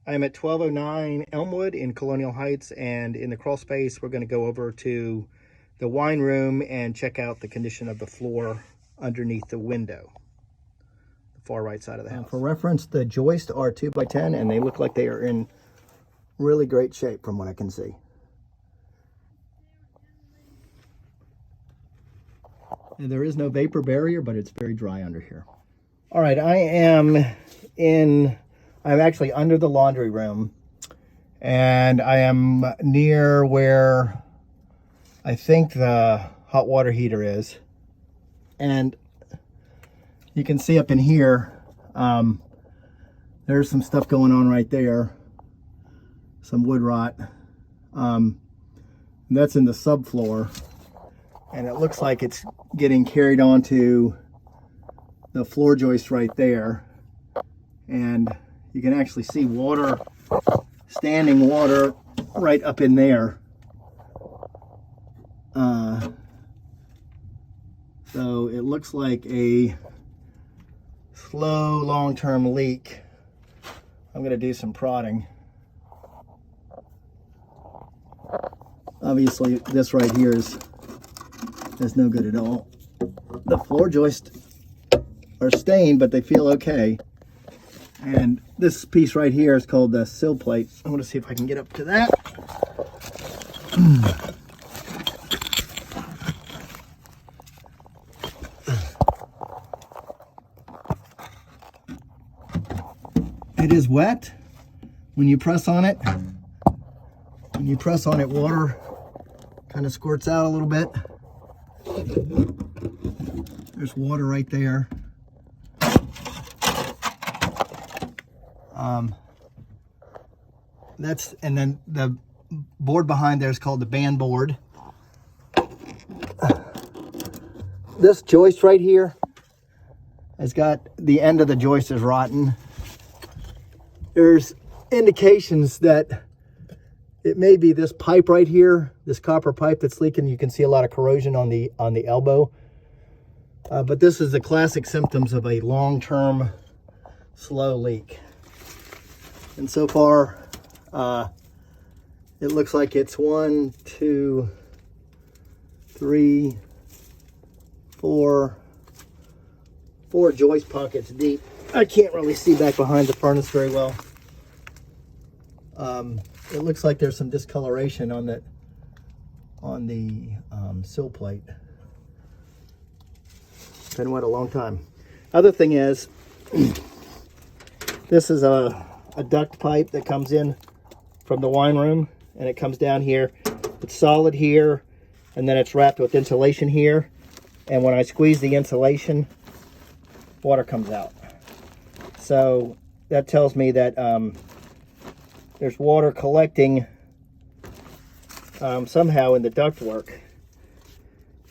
I'm at 1209 Elmwood in Colonial Heights, and in the crawl space, we're going to go over to the wine room and check out the condition of the floor underneath the window, the far right side of the house. For reference, the joists are 2x10, and they look like they are in really great shape from what I can see. And there is no vapor barrier, but it's very dry under here. All right, I'm actually under the laundry room, and I am near where I think the hot water heater is. And you can see up in here, there's some stuff going on right there, some wood rot. That's in the subfloor, and it looks like it's getting carried onto the floor joist right there. And you can actually see water, standing water right up in there. So it looks like a slow, long-term leak. I'm going to do some prodding. Obviously, this right here is no good at all. The floor joists are stained, but they feel okay. And this piece right here is called the sill plate. I want to see if I can get up to that. It is wet when you press on it. When you press on it, water kind of squirts out a little bit. There's water right there. And then the board behind there is called the band board. This joist right here has got, the end of the joist is rotten. There's indications that it may be this pipe right here, this copper pipe that's leaking. You can see a lot of corrosion on the elbow. But this is the classic symptoms of a long-term slow leak. And so far, it looks like it's 1, 2, 3, 4 joist pockets deep. I can't really see back behind the furnace very well. It looks like there's some discoloration on the sill plate. It's been wet a long time. Other thing is, this is a duct pipe that comes in from the wine room, and it comes down here. It's solid here, and then it's wrapped with insulation here. And when I squeeze the insulation, water comes out. So that tells me that there's water collecting somehow in the ductwork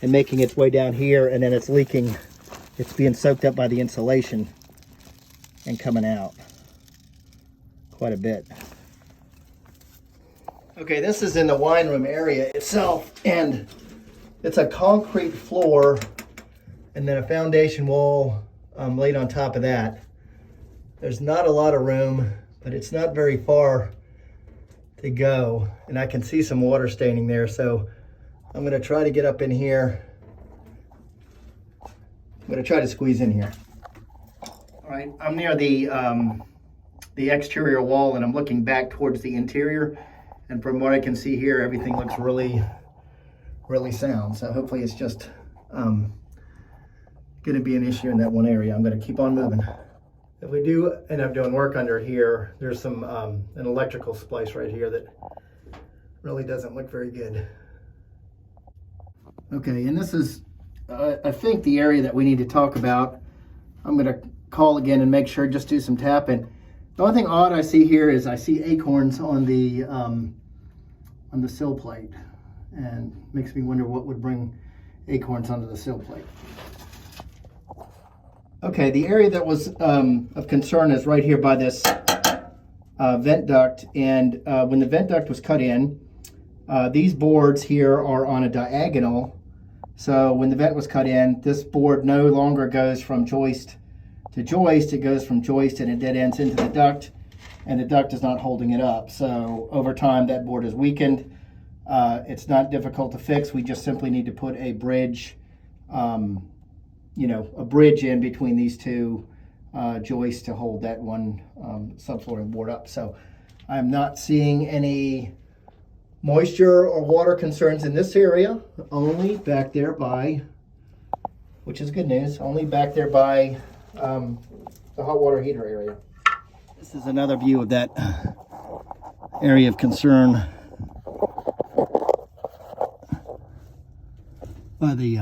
and making its way down here, and then it's leaking. It's being soaked up by the insulation and coming out quite a bit. Okay, this is in the wine room area itself, and it's a concrete floor and then a foundation wall laid on top of that. There's not a lot of room, but it's not very far to go, and I can see some water staining there, so I'm going to try to get up in here. I'm going to try to squeeze in here. All right, I'm near the exterior wall, and I'm looking back towards the interior, and from what I can see here, everything looks really sound. So hopefully it's just going to be an issue in that one area. I'm going to keep on moving. If we do end up doing work under here, there's some an electrical splice right here that really doesn't look very good. Okay, and this is I think the area that we need to talk about. I'm going to call again and make sure, just do some tapping. The only thing odd I see here is I see acorns on the sill plate, and makes me wonder what would bring acorns onto the sill plate. Okay, the area that was of concern is right here by this vent duct, and when the vent duct was cut in, these boards here are on a diagonal. So when the vent was cut in, this board no longer goes from joist to joist. It goes from joist and it dead ends into the duct. and the duct is not holding it up. So over time, that board is weakened. It's not difficult to fix. We just simply need to put a bridge, a bridge in between these two joists to hold that one subflooring board up. So I'm not seeing any moisture or water concerns in this area, only back there by, which is good news, only back there by the hot water heater area. This is another view of that area of concern by the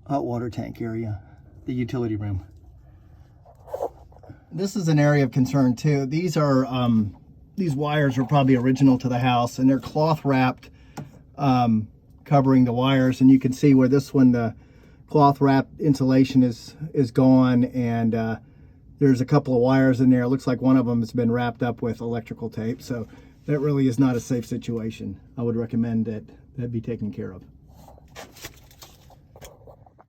hot water tank area, the utility room. This is an area of concern too. These wires are probably original to the house, and they're cloth wrapped, covering the wires, and you can see where this one, the cloth wrapped insulation is gone, and there's a couple of wires in there. It looks like one of them has been wrapped up with electrical tape, so that really is not a safe situation. I would recommend that be taken care of.